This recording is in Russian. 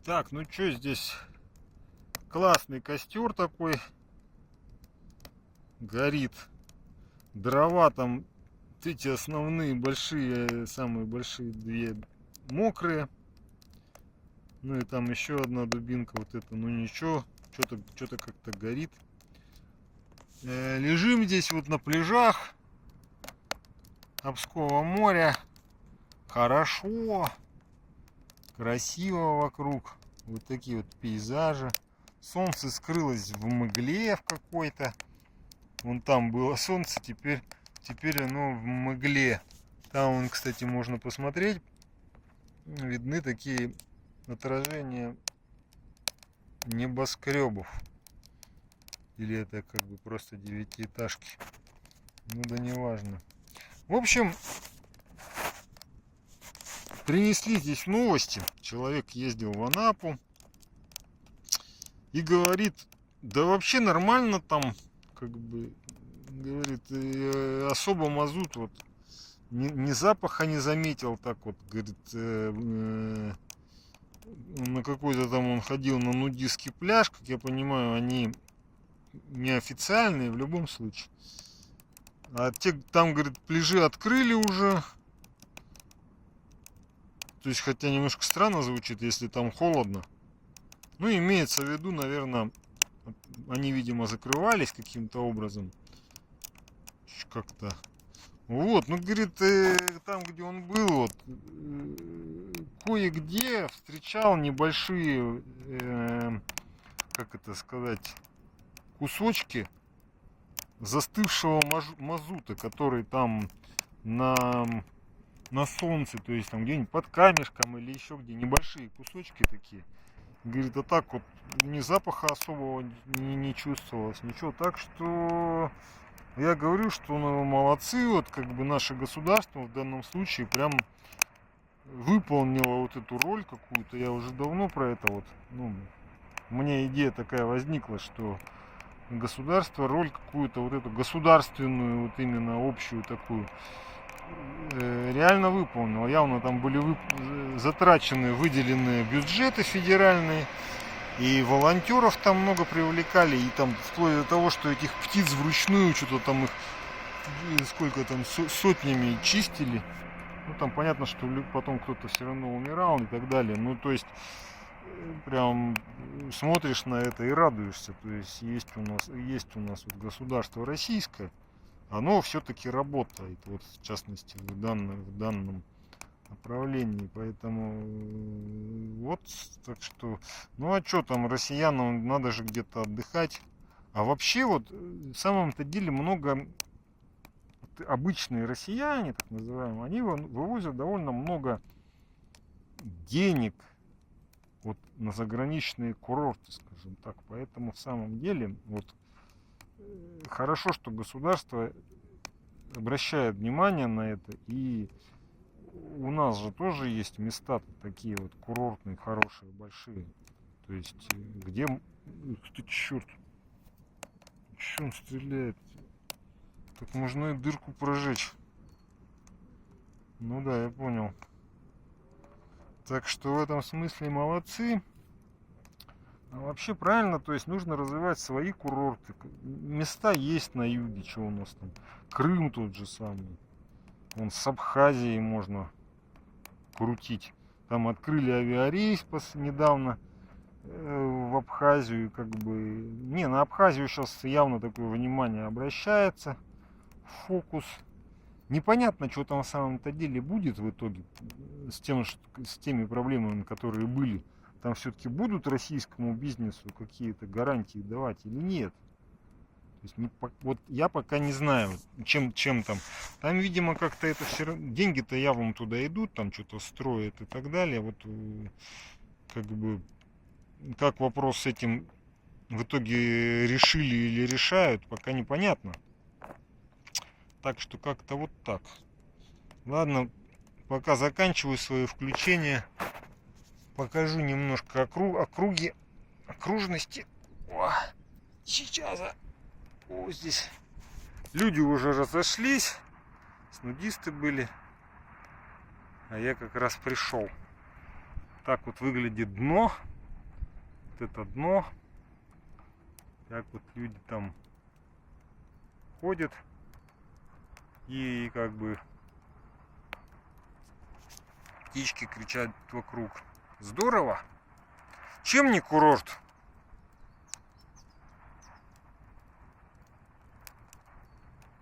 Так, ну что здесь? Классный костер такой горит. Дрова там эти основные большие, самые большие две мокрые. Ну и там еще одна дубинка вот эта, ну ничего, что-то как-то горит. Лежим здесь вот на пляжах Обского моря. Хорошо, красиво вокруг. Вот такие вот пейзажи. Солнце скрылось в мгле в какой-то. Вон там было солнце, теперь оно в мгле. Там, кстати, можно посмотреть. Видны такие отражения небоскребов. Или это как бы просто девятиэтажки. Ну да неважно. В общем, принесли здесь новости. Человек ездил в Анапу и говорит, да вообще нормально там, как бы, говорит, особо мазут вот ни запаха не заметил, так вот, говорит, на какой-то там он ходил на нудистский пляж, как я понимаю, они неофициальные в любом случае. А те там, говорит, пляжи открыли уже. То есть, хотя немножко странно звучит, если там холодно. Ну, имеется в виду, наверное, они, видимо, закрывались каким-то образом. Как-то. Вот, ну, говорит, там, где он был, вот, кое-где встречал небольшие, как это сказать, кусочки застывшего мазута, который там на солнце, то есть там где-нибудь под камешком или еще где, небольшие кусочки такие. Говорит, а так вот ни запаха особого не чувствовалось, ничего. Так что я говорю, что ну, молодцы, вот как бы наше государство в данном случае прям выполнило вот эту роль какую-то. Я уже давно про это вот, ну, у меня идея такая возникла, что государство роль какую-то вот эту государственную, вот именно общую такую, реально выполнило. Явно там были затрачены, выделены бюджеты федеральные. И волонтеров там много привлекали, и там вплоть до того, что этих птиц вручную, что-то там их, сколько там, сотнями чистили. Ну там понятно, что потом кто-то все равно умирал и так далее. Ну то есть, прям смотришь на это и радуешься. То есть есть у нас вот государство российское, оно все-таки работает, вот в частности в данном направлении, поэтому вот, так что, ну а что там, россиянам надо же где-то отдыхать. А вообще вот в самом-то деле много обычные россияне, так называемые, они вывозят довольно много денег вот на заграничные курорты, скажем так. Поэтому в самом деле вот хорошо, что государство обращает внимание на это. И у нас же тоже есть места такие вот курортные, хорошие, большие. То есть, где... Ух ты, черт! Че он стреляет? Так можно и дырку прожечь. Ну да, я понял. Так что в этом смысле молодцы. А вообще правильно, то есть нужно развивать свои курорты. Места есть на юге, что у нас там. Крым тот же самый. Вон с Абхазией можно крутить. Там открыли авиарейс недавно в Абхазию, как бы. Не, на Абхазию сейчас явно такое внимание обращается. Фокус. Непонятно, что там на самом-то деле будет в итоге с теми проблемами, которые были. Там все-таки будут российскому бизнесу какие-то гарантии давать или нет. То есть, вот я пока не знаю, чем там. Там, видимо, как-то это все равно. Деньги-то явно туда идут, там что-то строят и так далее. Вот как бы как вопрос с этим в итоге решили или решают, пока непонятно. Так что как-то вот так. Ладно, пока заканчиваю свое включение. Покажу немножко окружности. О, сейчас. О, здесь люди уже разошлись. Нудисты были. А я как раз пришел. Так вот выглядит дно вот это дно. Как вот люди там ходят и как бы птички кричат вокруг. Здорово! Чем не курорт?